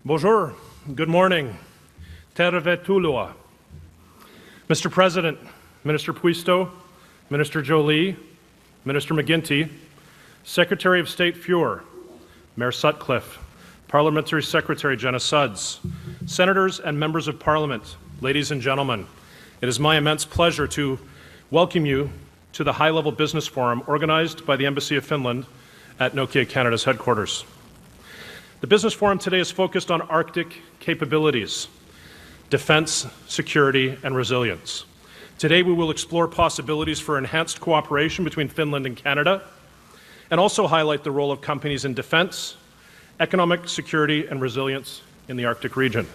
Bonjour, good morning. Tervetuloa. Mr. President, Minister Puisto, Minister Joly, Minister McGuinty, Secretary of State Fure, Mayor Sutcliffe, Parliamentary Secretary Jenna Sudds, Senators and Members of Parliament, ladies and gentlemen, it is my immense pleasure to welcome you to the high-level business forum organized by the Embassy of Finland at Nokia Canada's headquarters. The business forum today is focused on Arctic capabilities, defense, security, and resilience. Today we will explore possibilities for enhanced cooperation between Finland and Canada, and also highlight the role of companies in defense, economic security, and resilience in the Arctic region.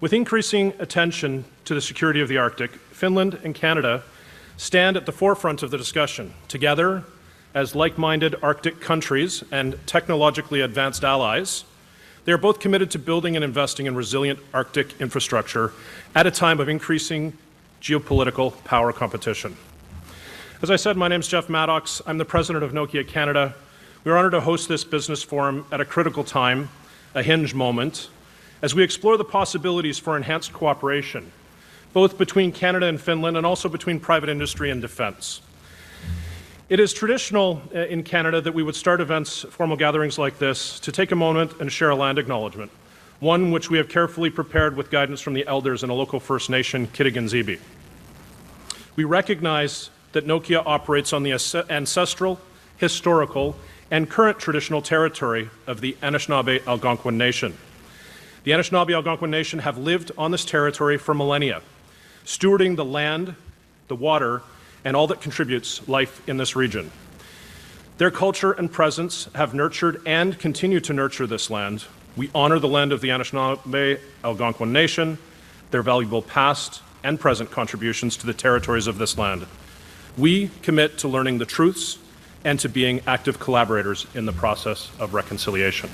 With increasing attention to the security of the Arctic, Finland and Canada stand at the forefront of the discussion. Together, as like-minded Arctic countries and technologically advanced allies, they are both committed to building and investing in resilient Arctic infrastructure at a time of increasing geopolitical power competition. As I said, my name is Jeff Maddox. I'm the president of Nokia Canada. We're honored to host this business forum at a critical time, a hinge moment, as we explore the possibilities for enhanced cooperation, both between Canada and Finland and also between private industry and defense. It is traditional in Canada that we would start events, formal gatherings like this, to take a moment and share a land acknowledgement, one which we have carefully prepared with guidance from the elders in a local First Nation, Kitigan-Zibi. We recognize that Nokia operates on the ancestral, historical, and current traditional territory of the Anishinaabe Algonquin Nation. The Anishinaabe Algonquin Nation have lived on this territory for millennia, stewarding the land, the water, and all that contributes life in this region. Their culture and presence have nurtured and continue to nurture this land. We honor the land of the Anishinaabe Algonquin Nation, their valuable past and present contributions to the territories of this land. We commit to learning the truths and to being active collaborators in the process of reconciliation.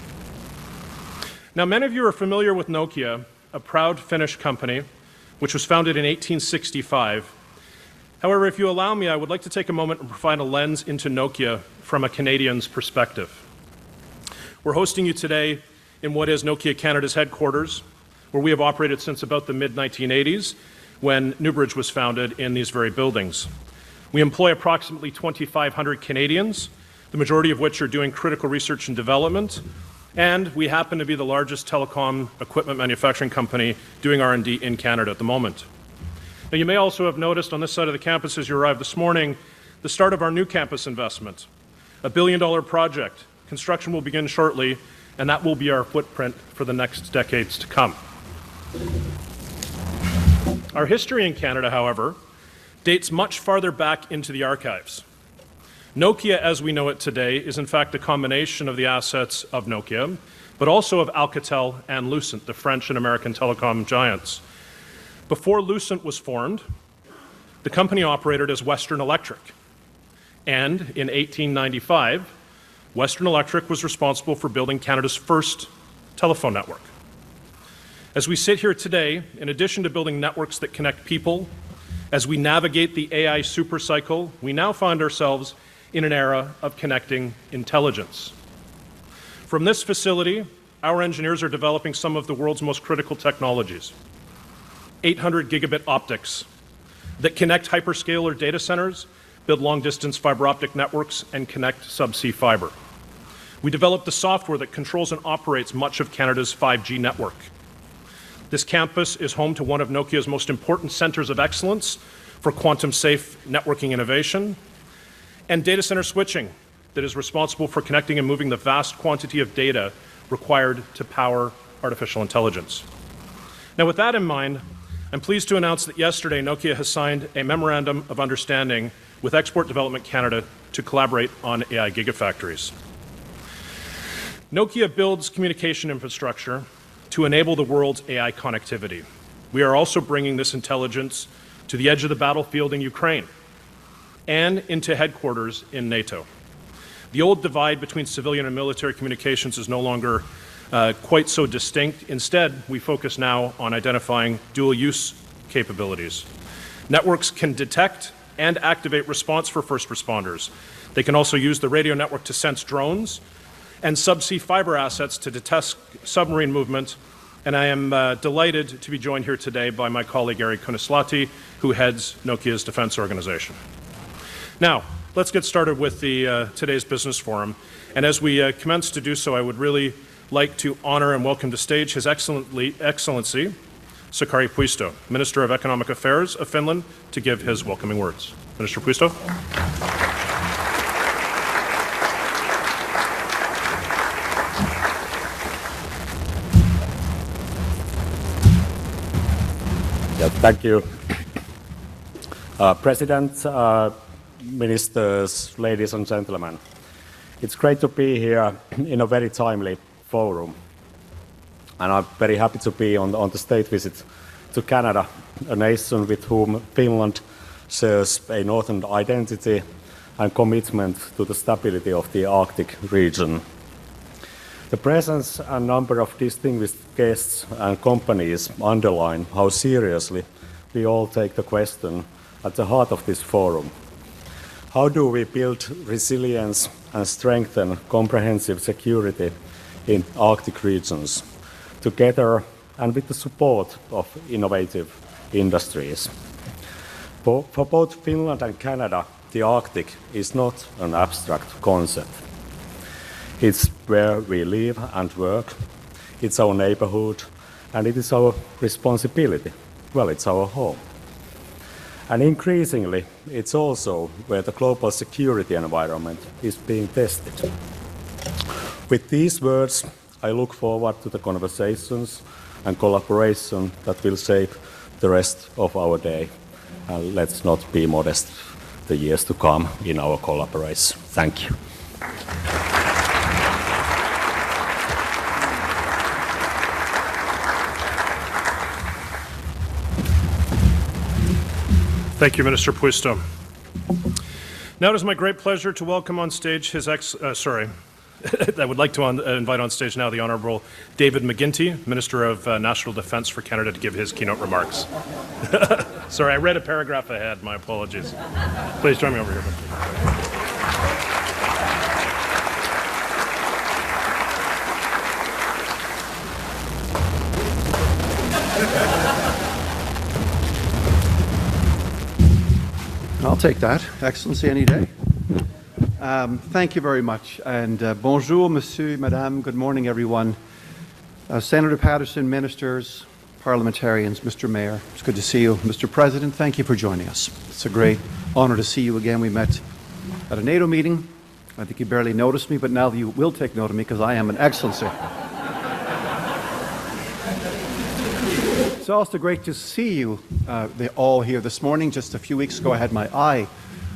Now, many of you are familiar with Nokia, a proud Finnish company which was founded in 1865. However, if you allow me, I would like to take a moment and provide a lens into Nokia from a Canadian's perspective. We're hosting you today in what is Nokia Canada's headquarters, where we have operated since about the mid-1980s, when Newbridge was founded in these very buildings. We employ approximately 2,500 Canadians, the majority of which are doing critical research and development, and we happen to be the largest telecom equipment manufacturing company doing R&D in Canada at the moment. Now, you may also have noticed on this side of the campus as you arrived this morning, the start of our new campus investment, a $1 billion project. Construction will begin shortly, and that will be our footprint for the next decades to come. Our history in Canada, however, dates much farther back into the archives. Nokia, as we know it today, is in fact a combination of the assets of Nokia, but also of Alcatel and Lucent, the French and American telecom giants. Before Lucent was formed, the company operated as Western Electric, and in 1895, Western Electric was responsible for building Canada's first telephone network. As we sit here today, in addition to building networks that connect people, as we navigate the AI supercycle, we now find ourselves in an era of connecting intelligence. From this facility, our engineers are developing some of the world's most critical technologies. 800 gigabit optics that connect hyperscaler data centers, build long-distance fiber optic networks, and connect subsea fiber. We developed the software that controls and operates much of Canada's 5G network. This campus is home to one of Nokia's most important centers of excellence for quantum-safe networking innovation, and data center switching that is responsible for connecting and moving the vast quantity of data required to power artificial intelligence. Now, with that in mind, I'm pleased to announce that yesterday Nokia has signed a memorandum of understanding with Export Development Canada to collaborate on AI gigafactories. Nokia builds communication infrastructure to enable the world's AI connectivity. We are also bringing this intelligence to the edge of the battlefield in Ukraine and into headquarters in NATO. The old divide between civilian and military communications is no longer quite so distinct. Instead, we focus now on identifying dual-use capabilities. Networks can detect and activate response for first responders. They can also use the radio network to sense drones and subsea fiber assets to detect submarine movement. And I am delighted to be joined here today by my colleague Ari Kunislahti, who heads Nokia's defense organization. Now, let's get started with today's business forum. And as we commence to do so, I would really like to honor and welcome to stage His Excellency Sakari Puisto, Minister of Economic Affairs of Finland, to give his welcoming words. Minister Puisto. Thank you. President, ministers, ladies and gentlemen, it's great to be here in a very timely forum. And I'm very happy to be on the state visit to Canada, a nation with whom Finland shares a northern identity and commitment to the stability of the Arctic region. The presence and number of distinguished guests and companies underline how seriously we all take the question at the heart of this forum. How do we build resilience and strengthen comprehensive security in Arctic regions, together and with the support of innovative industries? For both Finland and Canada, the Arctic is not an abstract concept. It's where we live and work, it's our neighborhood, and it is our responsibility. Well, it's our home. And increasingly, it's also where the global security environment is being tested. With these words, I look forward to the conversations and collaboration that will shape the rest of our day. And let's not be modest, the years to come in our collaboration. Thank you. Thank you, Minister Puisto. Now it is my great pleasure to welcome on stage I would like to invite on stage now the Honourable David McGuinty, Minister of National Defence for Canada, to give his keynote remarks. Sorry, I read a paragraph ahead. My apologies. Please join me over here. I'll take that, Excellency, any day. Thank you very much, and bonjour, monsieur, madame, good morning, everyone. Senator Patterson, ministers, parliamentarians, Mr. Mayor, it's good to see you. Mr. President, thank you for joining us. It's a great honor to see you again. We met at a NATO meeting. I think you barely noticed me, but now you will take note of me because I am an Excellency. It's also great to see you all here this morning. Just a few weeks ago, I had my eye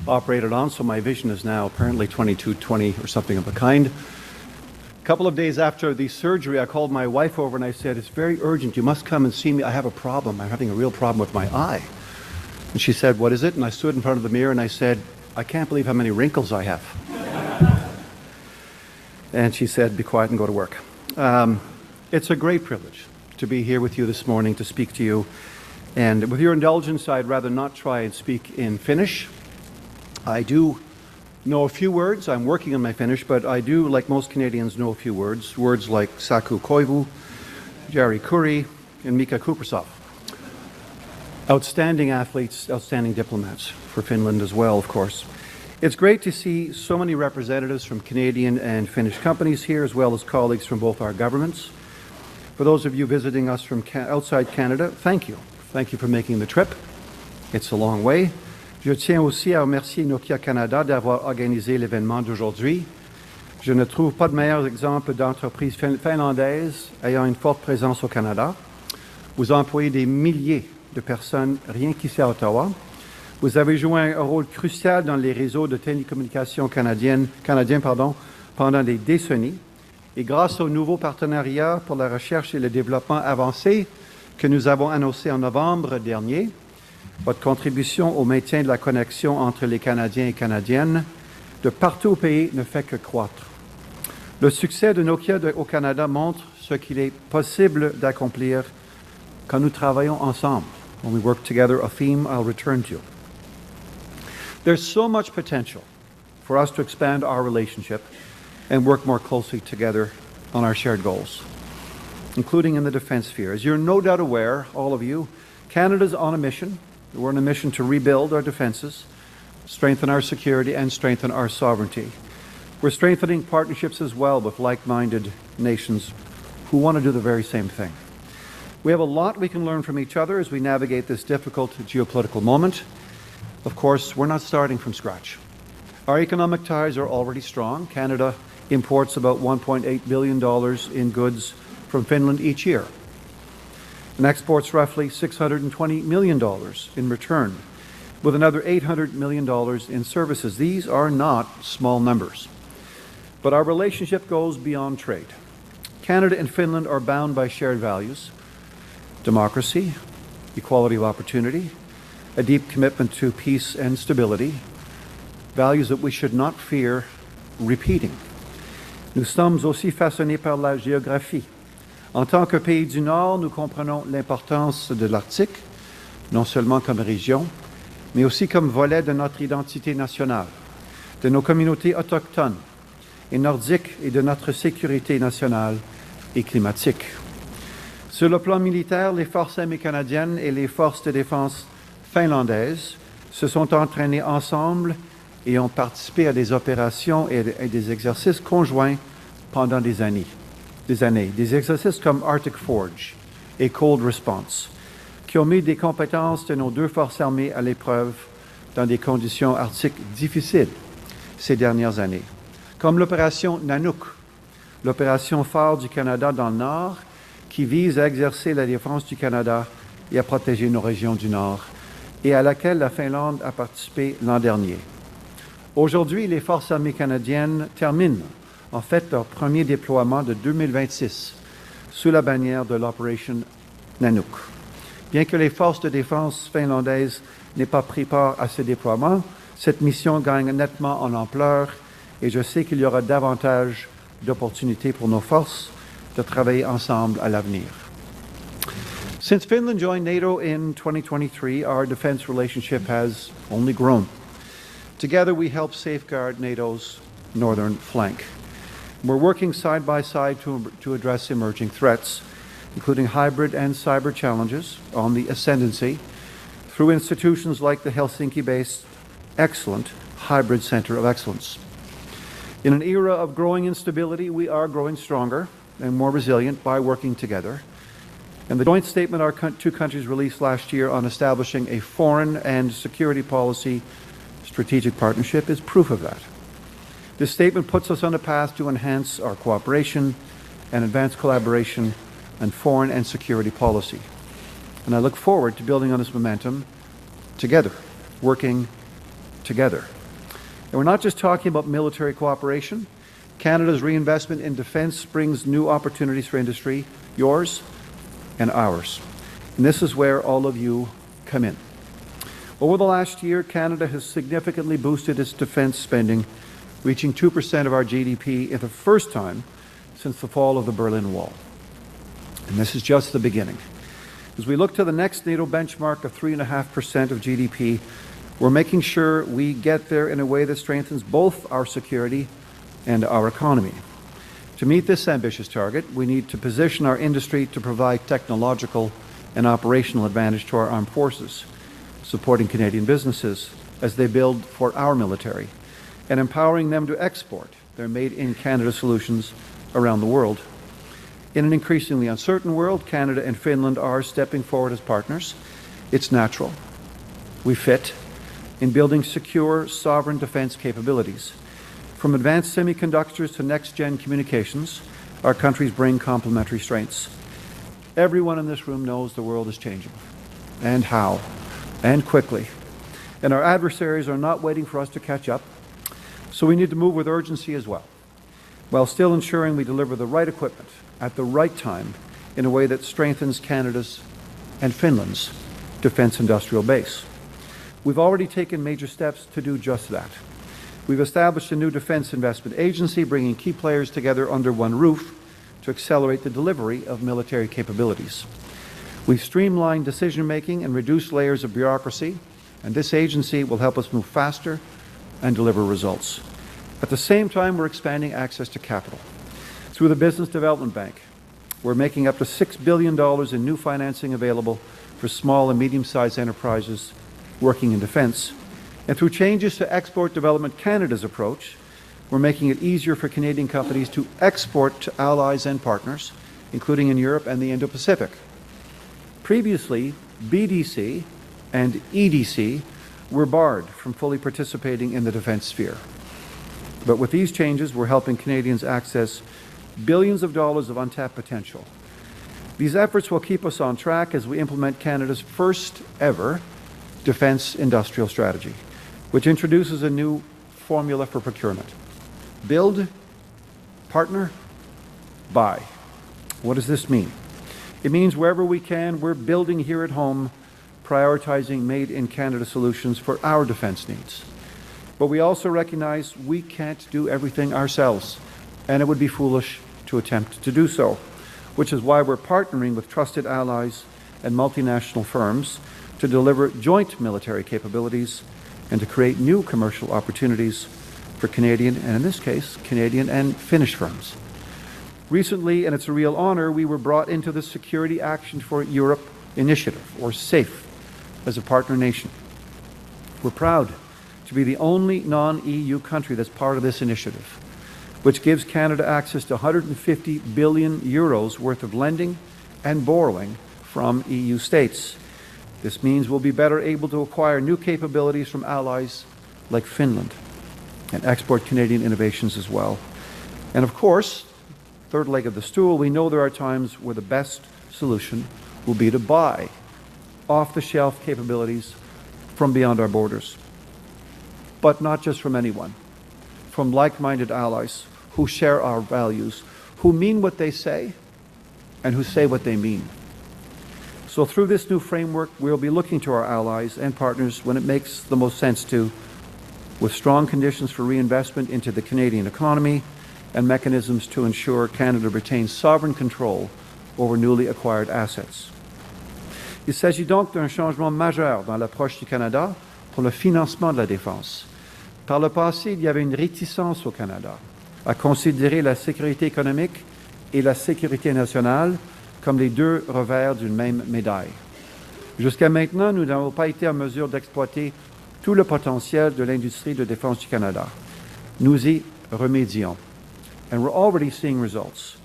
operated on, so my vision is now apparently 22/20 or something of the kind. A couple of days after the surgery, I called my wife over and I said, it's very urgent. You must come and see me. I have a problem. I'm having a real problem with my eye. And she said, what is it? And I stood in front of the mirror and I said, I can't believe how many wrinkles I have. And she said, be quiet and go to work. It's a great privilege to be here with you this morning to speak to you. And with your indulgence, I'd rather not try and speak in Finnish. I do know a few words. I'm working on my Finnish, but I do, like most Canadians, know a few words. Words like Saku Koivu, Jari Kurri, and Mika Kuprasov. Outstanding athletes, outstanding diplomats for Finland as well, of course. It's great to see so many representatives from Canadian and Finnish companies here, as well as colleagues from both our governments. For those of you visiting us from outside Canada, thank you. Thank you for making the trip. It's a long way. Je tiens aussi à remercier Nokia Canada d'avoir organisé l'événement d'aujourd'hui. Je ne trouve pas de meilleur exemple d'entreprise finlandaise ayant une forte présence au Canada. Vous employez des milliers de personnes rien qu'ici à Ottawa. Vous avez joué un rôle crucial dans les réseaux de télécommunications canadiens pendant des décennies. Et grâce au nouveau partenariat pour la recherche et le développement avancé que nous avons annoncé en novembre dernier, votre contribution au maintien de la connexion entre les Canadiens et Canadiennes de partout au pays ne fait que croître. Le succès de Nokia au Canada montre ce qu'il est possible d'accomplir quand nous travaillons ensemble. When we work together, a theme I'll return to. There's so much potential for us to expand our relationship and work more closely together on our shared goals, including in the defence sphere. As you're no doubt aware, all of you, Canada's on a mission. We're on a mission to rebuild our defences, strengthen our security, and strengthen our sovereignty. We're strengthening partnerships as well with like-minded nations who want to do the very same thing. We have a lot we can learn from each other as we navigate this difficult geopolitical moment. Of course, we're not starting from scratch. Our economic ties are already strong. Canada imports about $1.8 billion in goods from Finland each year and exports roughly $620 million in return, with another $800 million in services. These are not small numbers. But our relationship goes beyond trade. Canada and Finland are bound by shared values: democracy, equality of opportunity, a deep commitment to peace and stability, values that we should not fear repeating. Nous sommes aussi façonnés par la géographie. En tant que pays du Nord, nous comprenons l'importance de l'Arctique, non seulement comme région, mais aussi comme volet de notre identité nationale, de nos communautés autochtones et nordiques et de notre sécurité nationale et climatique. Sur le plan militaire, les forces armées canadiennes et les forces de défense finlandaises se sont entraînées ensemble et ont participé à des opérations et des exercices conjoints pendant des années. Des exercices comme Arctic Forge et Cold Response, qui ont mis des compétences de nos deux forces armées à l'épreuve dans des conditions arctiques difficiles ces dernières années, comme l'opération Nanook, l'opération phare du Canada dans le Nord, qui vise à exercer la défense du Canada et à protéger nos régions du Nord, et à laquelle la Finlande a participé l'an dernier. Aujourd'hui, les forces armées canadiennes terminent en fait leur premier déploiement de 2026 sous la bannière de l'Operation Nanook. Bien que les forces de défense finlandaises n'aient pas pris part à ce déploiement, cette mission gagne nettement en ampleur et je sais qu'il y aura davantage d'opportunités pour nos forces de travailler ensemble à l'avenir. Since Finland joined NATO in 2023, our defense relationship has only grown. Together, we help safeguard NATO's northern flank. We're working side by side to address emerging threats, including hybrid and cyber challenges on the ascendancy through institutions like the Helsinki-based excellent Hybrid Center of Excellence. In an era of growing instability, we are growing stronger and more resilient by working together. And the joint statement our two countries released last year on establishing a foreign and security policy strategic partnership is proof of that. This statement puts us on a path to enhance our cooperation and advance collaboration on foreign and security policy. And I look forward to building on this momentum together, working together. And we're not just talking about military cooperation. Canada's reinvestment in defence brings new opportunities for industry, yours and ours. And this is where all of you come in. Over the last year, Canada has significantly boosted its defence spending, reaching 2% of our GDP for the first time since the fall of the Berlin Wall. And this is just the beginning. As we look to the next NATO benchmark of 3.5% of GDP, we're making sure we get there in a way that strengthens both our security and our economy. To meet this ambitious target, we need to position our industry to provide technological and operational advantage to our armed forces, supporting Canadian businesses as they build for our military, and empowering them to export their made-in-Canada solutions around the world. In an increasingly uncertain world, Canada and Finland are stepping forward as partners. It's natural. We fit in building secure, sovereign defense capabilities. From advanced semiconductors to next-gen communications, our countries bring complementary strengths. Everyone in this room knows the world is changing, and how, and quickly. And our adversaries are not waiting for us to catch up, so we need to move with urgency as well, while still ensuring we deliver the right equipment at the right time in a way that strengthens Canada's and Finland's defense industrial base. We've already taken major steps to do just that. We've established a new defense investment agency, bringing key players together under one roof to accelerate the delivery of military capabilities. We've streamlined decision-making and reduced layers of bureaucracy, and this agency will help us move faster and deliver results. At the same time, we're expanding access to capital. Through the Business Development Bank, we're making up to $6 billion in new financing available for small and medium-sized enterprises working in defence. And through changes to Export Development Canada's approach, we're making it easier for Canadian companies to export to allies and partners, including in Europe and the Indo-Pacific. Previously, BDC and EDC were barred from fully participating in the defence sphere. But with these changes, we're helping Canadians access billions of dollars of untapped potential. These efforts will keep us on track as we implement Canada's first ever defence industrial strategy, which introduces a new formula for procurement. Build, partner, buy. What does this mean? It means wherever we can, we're building here at home, prioritizing made-in-Canada solutions for our defence needs. But we also recognize we can't do everything ourselves, and it would be foolish to attempt to do so, which is why we're partnering with trusted allies and multinational firms to deliver joint military capabilities and to create new commercial opportunities for Canadian, and in this case, Canadian and Finnish firms. Recently, and it's a real honour, we were brought into the Security Action for Europe initiative, or SAFE, as a partner nation. We're proud to be the only non-EU country that's part of this initiative, which gives Canada access to 150 billion euros worth of lending and borrowing from EU states. This means we'll be better able to acquire new capabilities from allies like Finland and export Canadian innovations as well. And of course, third leg of the stool, we know there are times where the best solution will be to buy off-the-shelf capabilities from beyond our borders. But not just from anyone, from like-minded allies who share our values, who mean what they say, and who say what they mean. So through this new framework, we'll be looking to our allies and partners when it makes the most sense to, with strong conditions for reinvestment into the Canadian economy and mechanisms to ensure Canada retains sovereign control over newly acquired assets. Il s'agit donc d'un changement majeur dans l'approche du Canada pour le financement de la défense. Par le passé, il y avait une réticence au Canada à considérer la sécurité économique et la sécurité nationale comme les deux revers d'une même médaille. Jusqu'à maintenant, nous n'avons pas été en mesure d'exploiter tout le potentiel de l'industrie de défense du Canada. Nous y remédions, and we're already seeing results.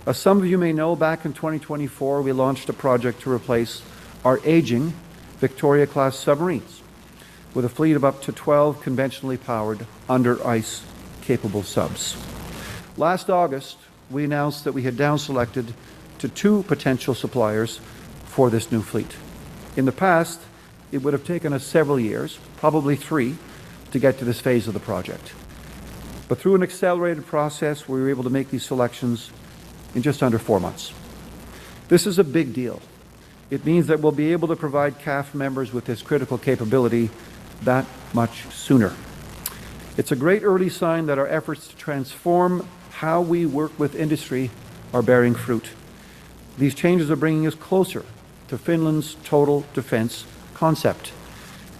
As some of you may know, back in 2024, we launched a project to replace our aging Victoria-class submarines with a fleet of up to 12 conventionally powered under-ice capable subs. Last August, we announced that we had down-selected to 2 potential suppliers for this new fleet. In the past, it would have taken us several years, probably 3, to get to this phase of the project. But through an accelerated process, we were able to make these selections in just under 4 months. This is a big deal. It means that we'll be able to provide CAF members with this critical capability that much sooner. It's a great early sign that our efforts to transform how we work with industry are bearing fruit. These changes are bringing us closer to Finland's total defence concept.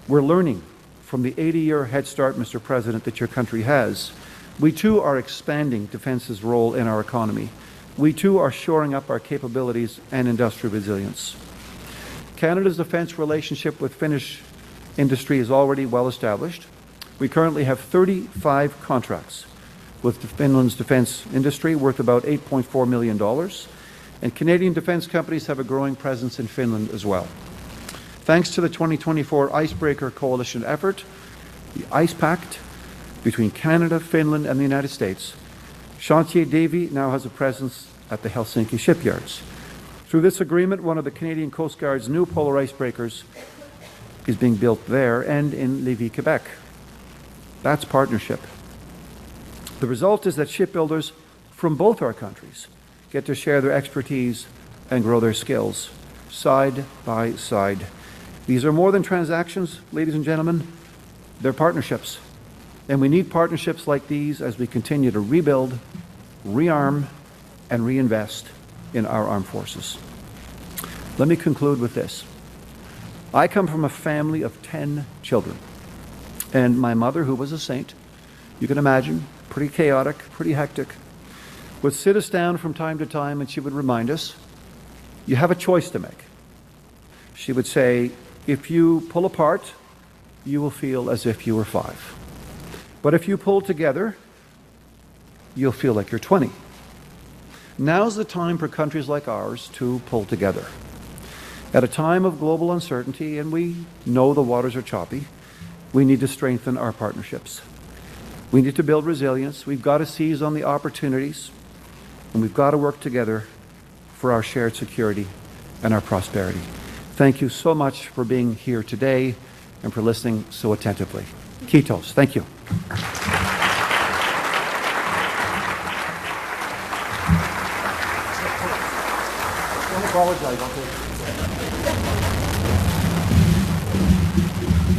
We're learning from the 80-year head start, Mr. President, that your country has. We too are expanding defence's role in our economy. We too are shoring up our capabilities and industrial resilience. Canada's defence relationship with Finnish industry is already well established. We currently have 35 contracts with Finland's defence industry worth about $8.4 million, and Canadian defence companies have a growing presence in Finland as well. Thanks to the 2024 Icebreaker Coalition effort, the Ice Pact, between Canada, Finland and the United States, Chantier Davy now has a presence at the Helsinki shipyards. Through this agreement, one of the Canadian Coast Guard's new polar icebreakers is being built there and in Lévis, Quebec. That's partnership. The result is that shipbuilders from both our countries get to share their expertise and grow their skills side by side. These are more than transactions, ladies and gentlemen. They're partnerships. And we need partnerships like these as we continue to rebuild, rearm, and reinvest in our armed forces. Let me conclude with this. I come from a family of 10 children. And my mother, who was a saint, you can imagine, pretty chaotic, pretty hectic, would sit us down from time to time and she would remind us, you have a choice to make. She would say, if you pull apart, you will feel as if you were 5. But if you pull together, you'll feel like you're 20. Now's the time for countries like ours to pull together. At a time of global uncertainty, and we know the waters are choppy, we need to strengthen our partnerships. We need to build resilience. We've got to seize on the opportunities, and we've got to work together for our shared security and our prosperity. Thank you so much for being here today and for listening so attentively. Kiitos. Thank you.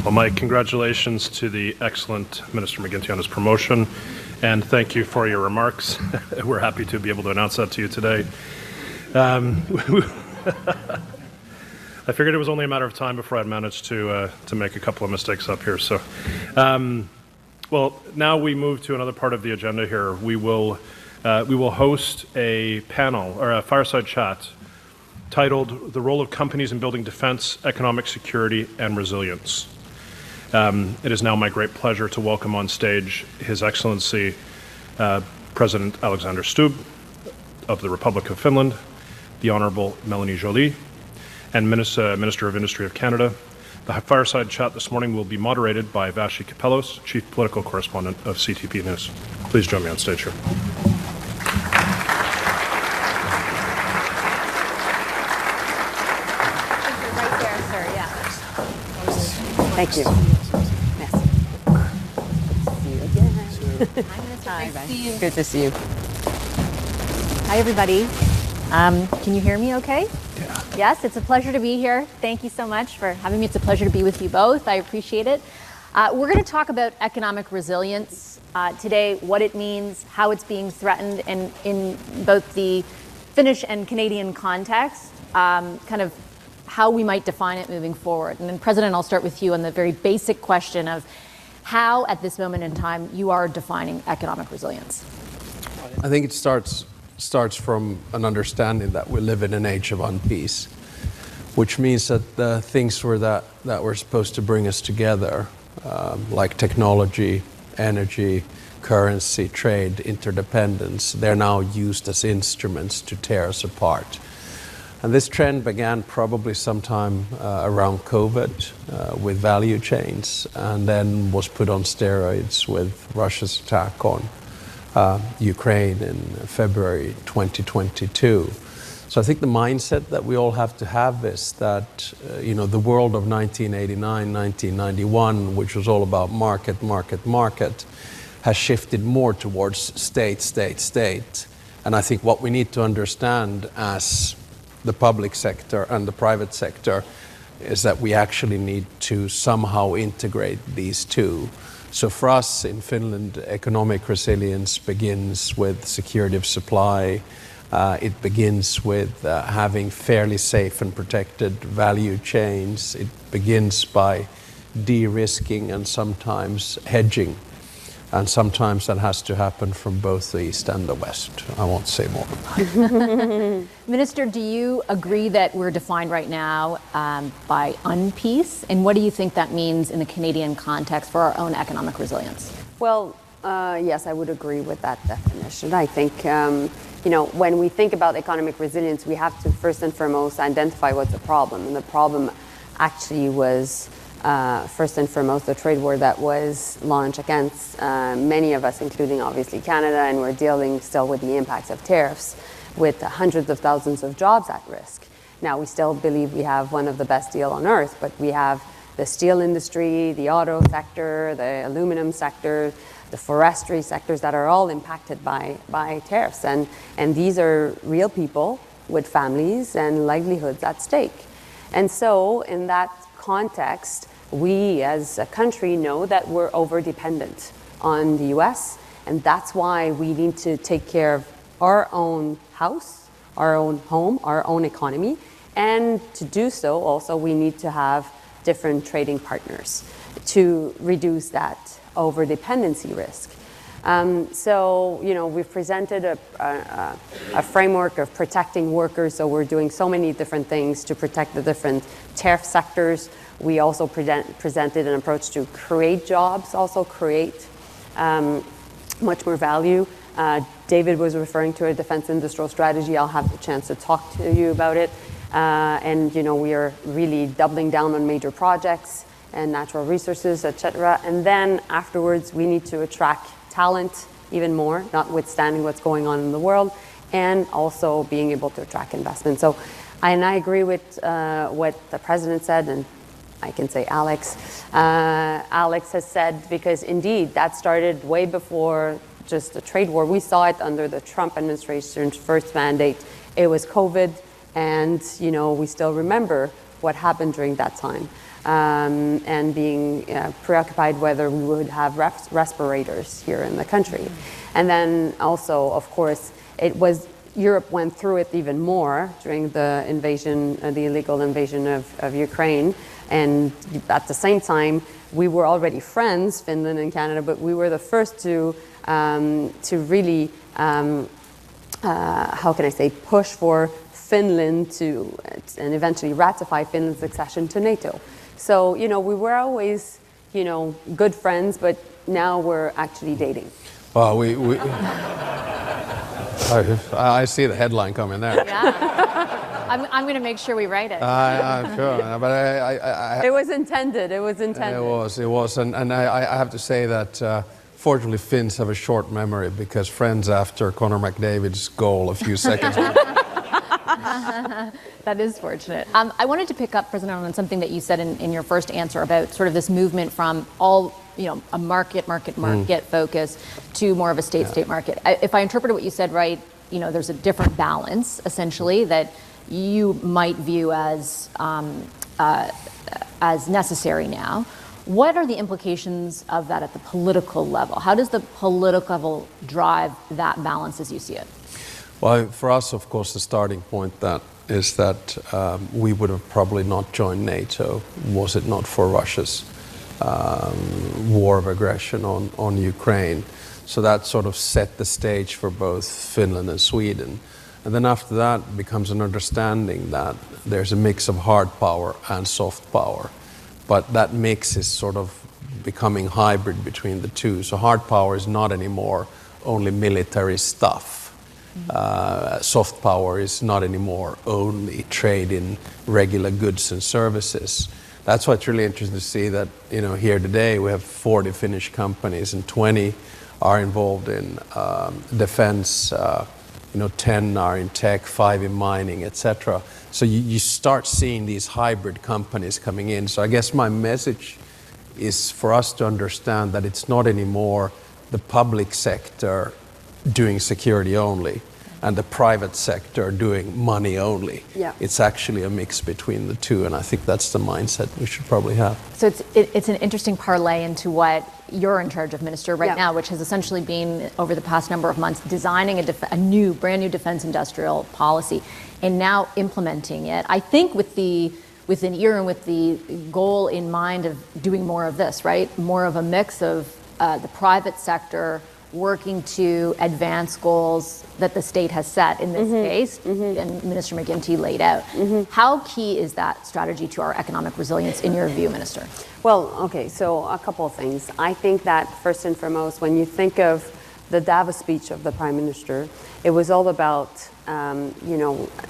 Well, my congratulations to the excellent Minister McGuinty on his promotion, and thank you for your remarks. We're happy to be able to announce that to you today. I figured it was only a matter of time before I'd managed to make a couple of mistakes up here. So, well, now we move to another part of the agenda here. We will host a panel or a fireside chat titled "The Role of Companies in Building Defense, Economic Security, and Resilience." It is now my great pleasure to welcome on stage His Excellency President Alexander Stubb of the Republic of Finland, the Honourable Mélanie Joly, and Minister of Industry of Canada. The fireside chat this morning will be moderated by Vassy Kapelos, Chief Political Correspondent of CTP News. Please join me on stage here. Right there, sir, yeah. Thank you. Yes. See you again. Hi, Vassy. Good to see you. Hi, everybody. Can you hear me okay? Yeah. Yes, it's a pleasure to be here. Thank you so much for having me. It's a pleasure to be with you both. I appreciate it. We're going to talk about economic resilience today, what it means, how it's being threatened, and in both the Finnish and Canadian context, kind of how we might define it moving forward. And then, President, I'll start with you on the very basic question of how, at this moment in time, you are defining economic resilience. I think it starts from an understanding that we live in an age of unpeace, which means that the things that were supposed to bring us together, like technology, energy, currency, trade, interdependence, they're now used as instruments to tear us apart. And this trend began probably sometime around COVID with value chains, and then was put on steroids with Russia's attack on Ukraine in February 2022. So I think the mindset that we all have to have is that, the world of 1989, 1991, which was all about market, has shifted more towards state. And I think what we need to understand as the public sector and the private sector is that we actually need to somehow integrate these two. So for us in Finland, economic resilience begins with security of supply. It begins with having fairly safe and protected value chains. It begins by de-risking and sometimes hedging. And sometimes that has to happen from both the East and the West. I won't say more. Minister, do you agree that we're defined right now by unpeace? And what do you think that means in the Canadian context for our own economic resilience? Well, yes, I would agree with that definition. I think, when we think about economic resilience, we have to first and foremost identify what's the problem. And the problem actually was first and foremost the trade war that was launched against many of us, including obviously Canada, and we're dealing still with the impacts of tariffs with hundreds of thousands of jobs at risk. Now, we still believe we have one of the best deals on earth, but we have the steel industry, the auto sector, the aluminum sector, the forestry sectors that are all impacted by tariffs. And these are real people with families and livelihoods at stake. And so in that context, we as a country know that we're over-dependent on the US, and that's why we need to take care of our own house, our own home, our own economy, and to do so also we need to have different trading partners to reduce that over-dependency risk. So, we've presented a framework of protecting workers. So we're doing so many different things to protect the different tariff sectors. We also presented an approach to create jobs, also create much more value. David was referring to a defense industrial strategy. I'll have the chance to talk to you about it. And we are really doubling down on major projects and natural resources, etc. And then afterwards, we need to attract talent even more, notwithstanding what's going on in the world, and also being able to attract investment. So, I agree with what the president said, and I can say Alex. Alex has said, because indeed that started way before just the trade war. We saw it under the Trump administration's first mandate. It was COVID, and we still remember what happened during that time. And being preoccupied whether we would have respirators here in the country. And then also, of course, Europe went through it even more during the invasion, the illegal invasion of Ukraine. And at the same time, we were already friends, Finland and Canada, but we were the first to really, push for Finland to, and eventually ratify Finland's accession to NATO. So, we were always, good friends, but now we're actually dating. Well, I see the headline coming there. Yeah. I'm going to make sure we write it. I'm sure, but It was intended. It was intended. It was, and I have to say that fortunately Finns have a short memory, because friends after Conor McDavid's goal a few seconds. That is fortunate. I wanted to pick up, President, on something that you said in your first answer about sort of this movement from all, a market focus to more of a state market. If I interpreted what you said right, there's a different balance, essentially, that you might view as necessary now. What are the implications of that at the political level? How does the political level drive that balance as you see it? Well, for us, of course, the starting point is that we would have probably not joined NATO was it not for Russia's war of aggression on Ukraine. So that sort of set the stage for both Finland and Sweden. And then after that becomes an understanding that there's a mix of hard power and soft power. But that mix is sort of becoming hybrid between the two. So hard power is not anymore only military stuff. Soft power is not anymore only trade in regular goods and services. That's why it's really interesting to see that, here today we have 40 Finnish companies and 20 are involved in defense, 10 are in tech, 5 in mining, etc. So you start seeing these hybrid companies coming in. So I guess my message is for us to understand that it's not anymore the public sector doing security only and the private sector doing money only. Yeah. It's actually a mix between the two, and I think that's the mindset we should probably have. So it's an interesting parlay into what you're in charge of, Minister, right Yeah. now, which has essentially been, over the past number of months, designing a brand new defense industrial policy, and now implementing it. I think with an ear and with the goal in mind of doing more of this, right? More of a mix of the private sector working to advance goals that the state has set in this case, and Minister McGuinty laid out. How key is that strategy to our economic resilience in your view, Minister? Well, okay, so a couple of things. I think that first and foremost, when you think of the Davos speech of the Prime Minister, it was all about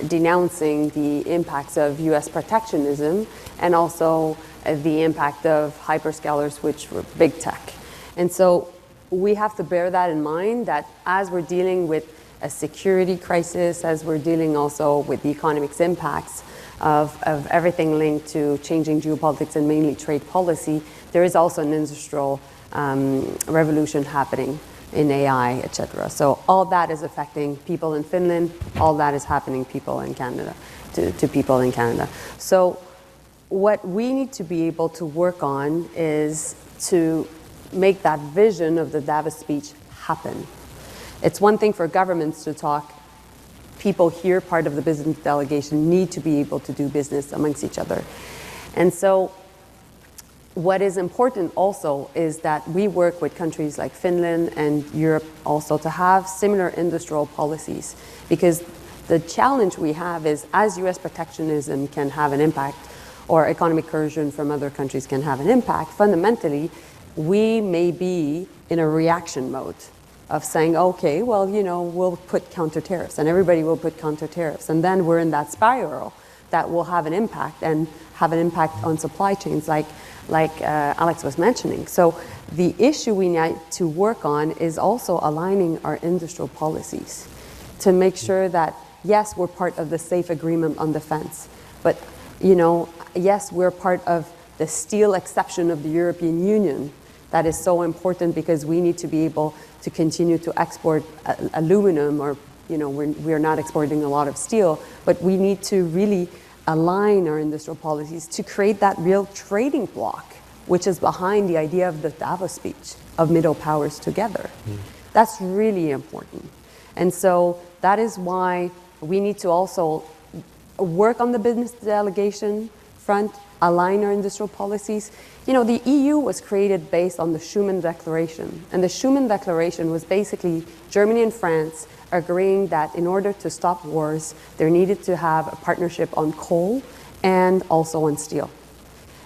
denouncing the impacts of U.S. protectionism and also the impact of hyperscalers, which were big tech. And so we have to bear that in mind, that as we're dealing with a security crisis, as we're dealing also with the economic impacts of everything linked to changing geopolitics and mainly trade policy, there is also an industrial revolution happening in AI, etc. So all that is affecting people in Finland, all that is happening people in Canada, to people in Canada. So what we need to be able to work on is to make that vision of the Davos speech happen. It's one thing for governments to talk. People here, part of the business delegation, need to be able to do business amongst each other. And so what is important also is that we work with countries like Finland and Europe also to have similar industrial policies, because the challenge we have is, as US protectionism can have an impact, or economic coercion from other countries can have an impact, fundamentally we may be in a reaction mode of saying, okay, well, we'll put counter tariffs, and everybody will put counter tariffs, and then we're in that spiral that will have an impact, and have an impact on supply chains like Alex was mentioning. So the issue we need to work on is also aligning our industrial policies to make sure that, yes, we're part of the safe agreement on defense, but yes, we're part of the steel exception of the European Union. That is so important because we need to be able to continue to export aluminum, or we're not exporting a lot of steel, but we need to really align our industrial policies to create that real trading bloc, which is behind the idea of the Davos speech of middle powers together. That's really important. And so that is why we need to also work on the business delegation front, align our industrial policies. The EU was created based on the Schuman Declaration. And the Schuman Declaration was basically Germany and France agreeing that in order to stop wars, there needed to have a partnership on coal and also on steel.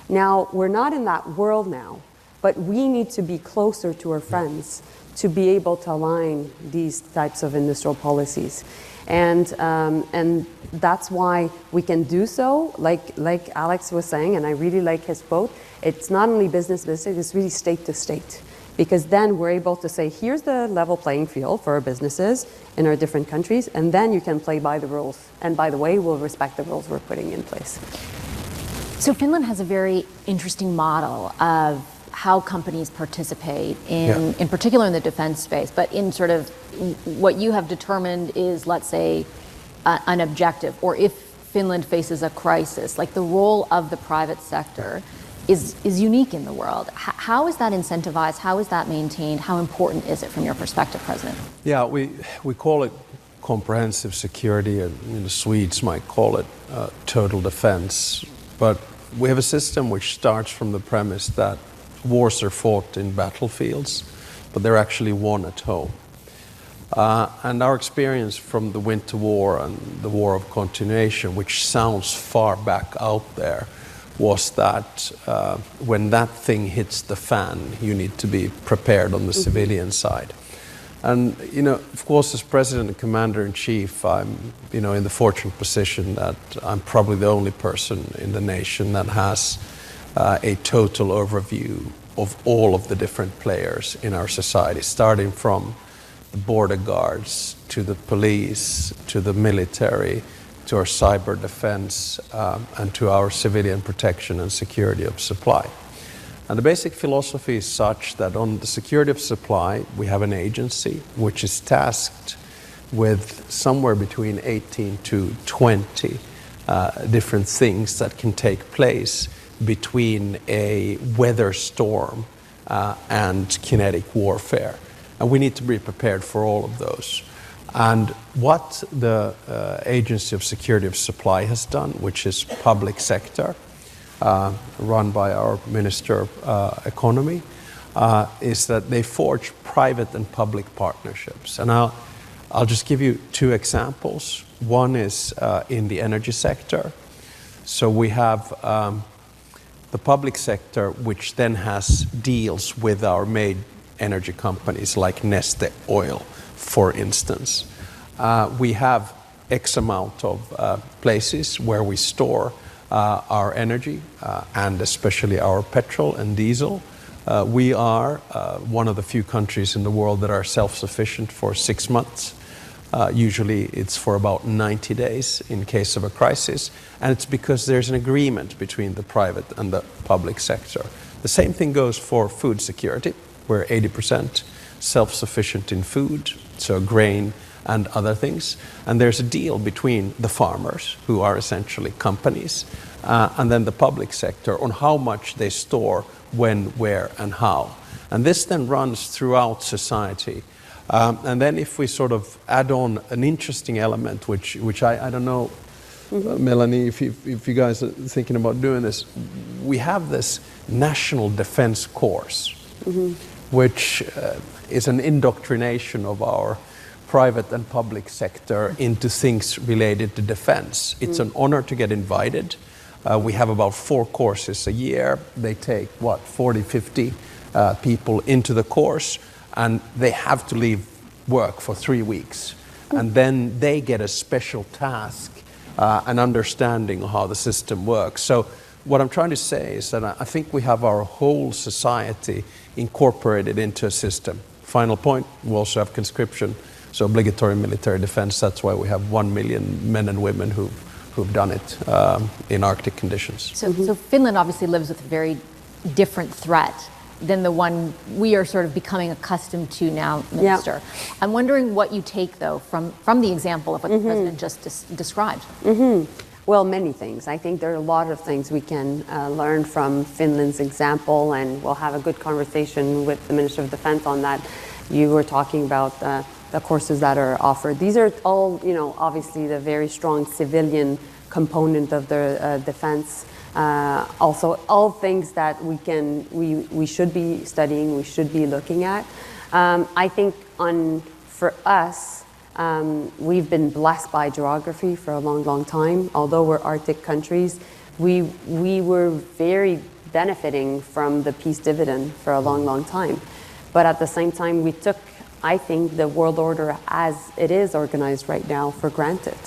Now, we're not in that world now, but we need to be closer to our friends to be able to align these types of industrial policies. And that's why we can do so, like Alex was saying, and I really like his quote, it's not only business, it's really state to state. Because then we're able to say, here's the level playing field for our businesses in our different countries, and then you can play by the rules. And by the way, we'll respect the rules we're putting in place. So Finland has a very interesting model of how companies participate in particular in the defense space, but in sort of what you have determined is, let's say, an objective, or if Finland faces a crisis, like the role of the private sector is unique in the world. How is that incentivized? How is that maintained? How important is it from your perspective, President? Yeah, we call it comprehensive security, and the Swedes might call it total defense. But we have a system which starts from the premise that wars are fought in battlefields, but they're actually won at home. And our experience from the Winter War and the War of Continuation, which sounds far back out there, was that when that thing hits the fan, you need to be prepared on the civilian side. And, of course, as President and Commander-in-Chief, I'm, in the fortunate position that I'm probably the only person in the nation that has a total overview of all of the different players in our society, starting from the border guards, to the police, to the military, to our cyber defense, and to our civilian protection and security of supply. And the basic philosophy is such that on the security of supply, we have an agency which is tasked with somewhere between 18 to 20 different things that can take place between a weather storm and kinetic warfare. And we need to be prepared for all of those. And what the Agency of Security of Supply has done, which is public sector, run by our Minister of Economy, is that they forge private and public partnerships. And I'll just give you two examples. One is in the energy sector. So we have the public sector, which then has deals with our main energy companies like Neste Oil, for instance. We have X amount of places where we store our energy and especially our petrol and diesel. We are one of the few countries in the world that are self-sufficient for 6 months. Usually it's for about 90 days in case of a crisis, and it's because there's an agreement between the private and the public sector. The same thing goes for food security. We're 80% self-sufficient in food, so grain and other things. And there's a deal between the farmers, who are essentially companies, and then the public sector on how much they store, when, where, and how. And this then runs throughout society. And then if we sort of add on an interesting element, which I don't know Mélanie, if you guys are thinking about doing this, we have this national defense course, which is an indoctrination of our private and public sector into things related to defense. It's an honor to get invited. We have about 4 courses a year. They take, 40, 50 people into the course, and they have to leave work for 3 weeks. And then they get a special task, an understanding of how the system works. So what I'm trying to say is that I think we have our whole society incorporated into a system. Final point, we also have conscription, so obligatory military defense. That's why we have 1 million men and women who've done it in Arctic conditions. So Finland obviously lives with a very different threat than the one we are sort of becoming accustomed to now, Minister. I'm wondering what you take, though, from the example of what the President just described. Well, many things. I think there are a lot of things we can learn from Finland's example, and we'll have a good conversation with the Minister of Defense on that. You were talking about the courses that are offered. These are all, obviously the very strong civilian component of the defense. Also, all things that we should be studying, we should be looking at. I think for us, we've been blessed by geography for a long, long time. Although we're Arctic countries, we were very benefiting from the peace dividend for a long, long time. But at the same time, we took, I think, the world order as it is organized right now for granted.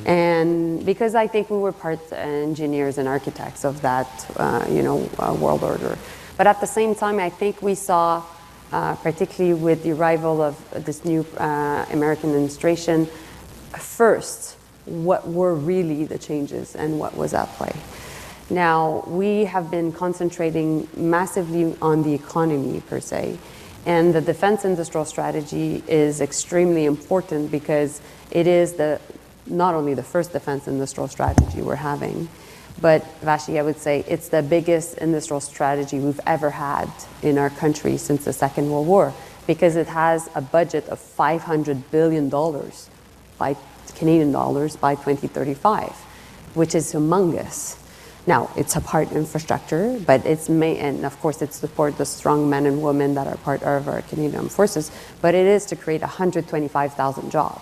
And because I think we were part engineers and architects of that, world order. But at the same time, I think we saw, particularly with the arrival of this new American administration, first, what were really the changes and what was at play. Now, we have been concentrating massively on the economy per se, and the defense industrial strategy is extremely important because it is not only the first defense industrial strategy we're having, but Vassy, I would say it's the biggest industrial strategy we've ever had in our country since the Second World War, because it has a budget of $500 billion by Canadian dollars by 2035, which is humongous. Now, it's a part infrastructure, but and of course it supports the strong men and women that are part of our Canadian forces, but it is to create 125,000 jobs.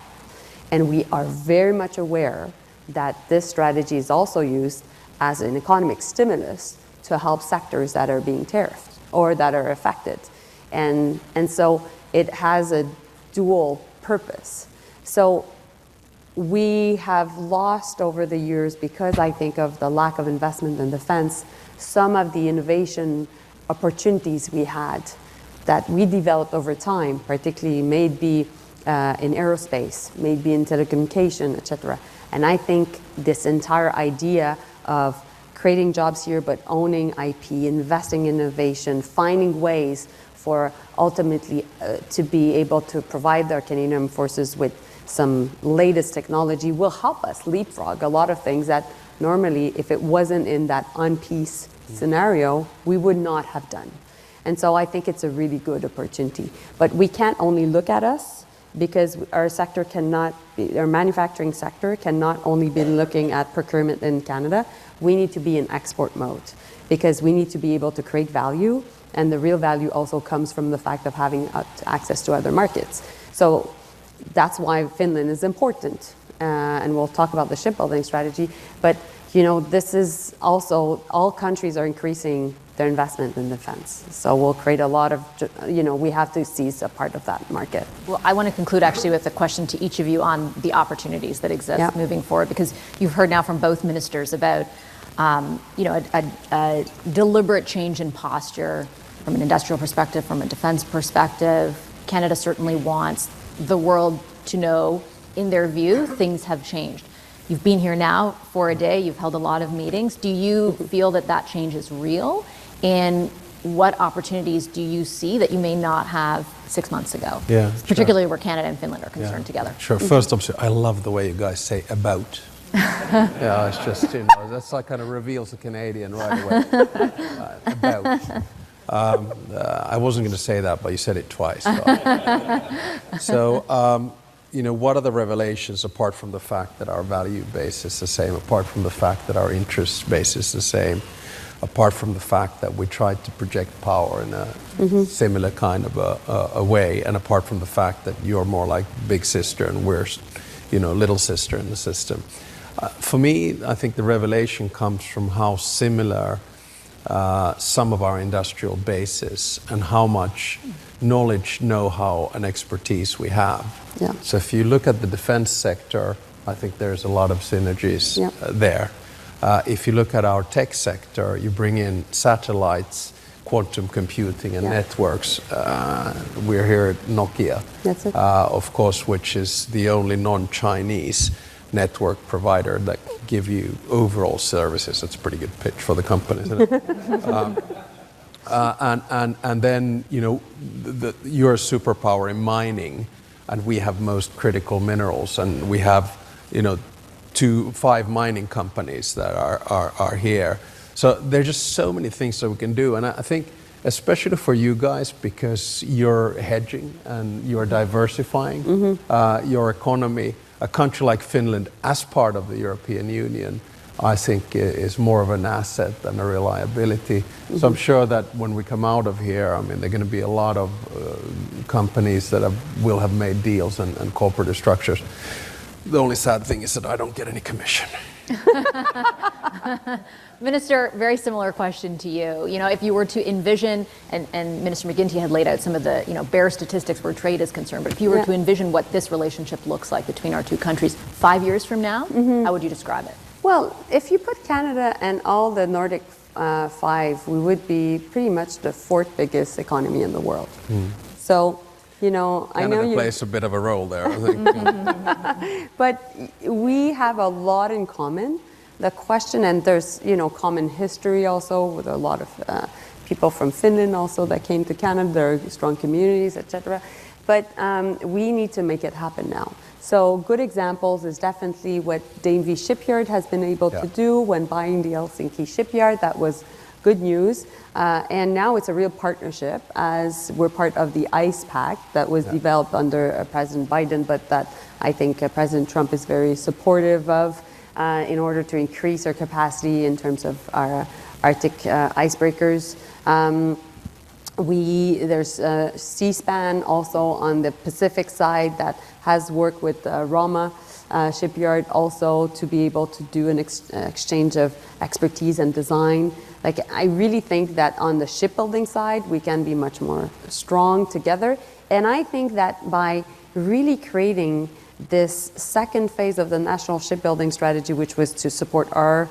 And we are very much aware that this strategy is also used as an economic stimulus to help sectors that are being tariffed or that are affected. And so it has a dual purpose. So we have lost over the years, because I think of the lack of investment in defense, some of the innovation opportunities we had that we developed over time, particularly maybe in aerospace, maybe in telecommunication, etc. And I think this entire idea of creating jobs here, but owning IP, investing in innovation, finding ways for ultimately to be able to provide our Canadian forces with some latest technology will help us leapfrog a lot of things that normally, if it wasn't in that on-peace scenario, we would not have done. And so I think it's a really good opportunity. But we can't only look at us, because our sector our manufacturing sector cannot only be looking at procurement in Canada. We need to be in export mode, because we need to be able to create value, and the real value also comes from the fact of having access to other markets. So that's why Finland is important, and we'll talk about the shipbuilding strategy. But this is also, all countries are increasing their investment in defense. So we'll create a lot of, we have to seize a part of that market. Well, I want to conclude actually with a question to each of you on the opportunities that exist moving forward, because you've heard now from both ministers about, a deliberate change in posture from an industrial perspective, from a defense perspective. Canada certainly wants the world to know, in their view, things have changed. You've been here now for a day, you've held a lot of meetings. Do you feel that change is real? And what opportunities do you see that you may not have 6 months ago? Yeah, particularly where Canada and Finland are concerned together. Sure. First off, I love the way you guys say "about." Yeah, it's just, that's like kind of reveals a Canadian right away. About. I wasn't going to say that, but you said it twice. So what are the revelations apart from the fact that our value base is the same, apart from the fact that our interest base is the same, apart from the fact that we tried to project power in a similar kind of a way, and apart from the fact that you're more like big sister and we're, little sister in the system. For me, I think the revelation comes from how similar some of our industrial base is and how much knowledge, know-how, and expertise we have. Yeah. So if you look at the defense sector, I think there's a lot of synergies there. If you look at our tech sector, you bring in satellites, quantum computing, and networks. We're here at Nokia, That's it. of course, which is the only non-Chinese network provider that give you overall services. That's a pretty good pitch for the company, isn't it? And then, you're a superpower in mining, and we have most critical minerals, and we have, 5 mining companies that are here. So there's just so many things that we can do, and I think especially for you guys, because you're hedging and you're diversifying your economy. A country like Finland, as part of the European Union, I think is more of an asset than a reliability. So I'm sure that when we come out of here, there are going to be a lot of companies that will have made deals and corporate structures. The only sad thing is that I don't get any commission. Minister, very similar question to you. If you were to envision, and Minister McGuinty had laid out some of the, bare statistics where trade is concerned, but if you were to envision what this relationship looks like between our two countries 5 years from now, how would you describe it? Well, if you put Canada and all the Nordic 5, we would be pretty much the 4th biggest economy in the world. So, I know Canada plays a bit of a role there, I think. But we have a lot in common. The question, and there's, common history also with a lot of people from Finland also that came to Canada. There are strong communities, etc. But we need to make it happen now. So good examples is definitely what Davie Shipyard has been able to do when buying the Helsinki shipyard. That was good news. And now it's a real partnership as we're part of the ICE Pact that was developed under President Biden, but that I think President Trump is very supportive of in order to increase our capacity in terms of our Arctic icebreakers. There's Seaspan also on the Pacific side that has worked with Roma shipyard also to be able to do an exchange of expertise and design. I really think that on the shipbuilding side, we can be much more strong together. And I think that by really creating this second phase of the national shipbuilding strategy, which was to support our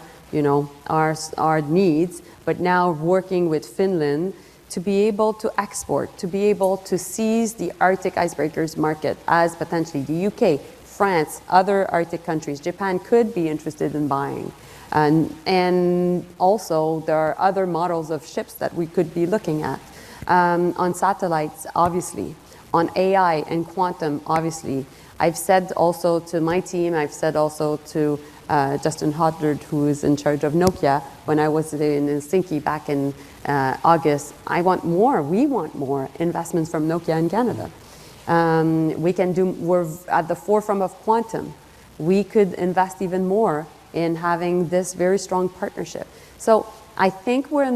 needs, but now working with Finland to be able to export, to be able to seize the Arctic icebreakers market as potentially the UK, France, other Arctic countries, Japan could be interested in buying. And also there are other models of ships that we could be looking at. On satellites, obviously. On AI and quantum, obviously. I've said also to my team, I've said also to Justin Hodgard, who is in charge of Nokia, when I was in Helsinki back in August, we want more investments from Nokia in Canada. We're at the forefront of quantum. We could invest even more in having this very strong partnership. So I think we're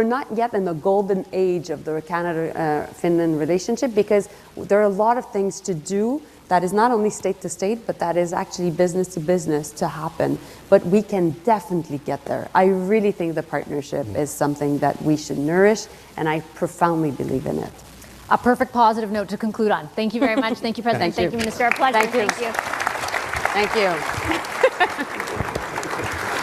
not yet in the golden age of the Canada-Finland relationship, because there are a lot of things to do that is not only state to state, but that is actually business to business to happen. But we can definitely get there. I really think the partnership is something that we should nourish, and I profoundly believe in it. A perfect positive note to conclude on. Thank you very much. Thank you, President. Thank you, Minister. A pleasure. Thank you. Thank you.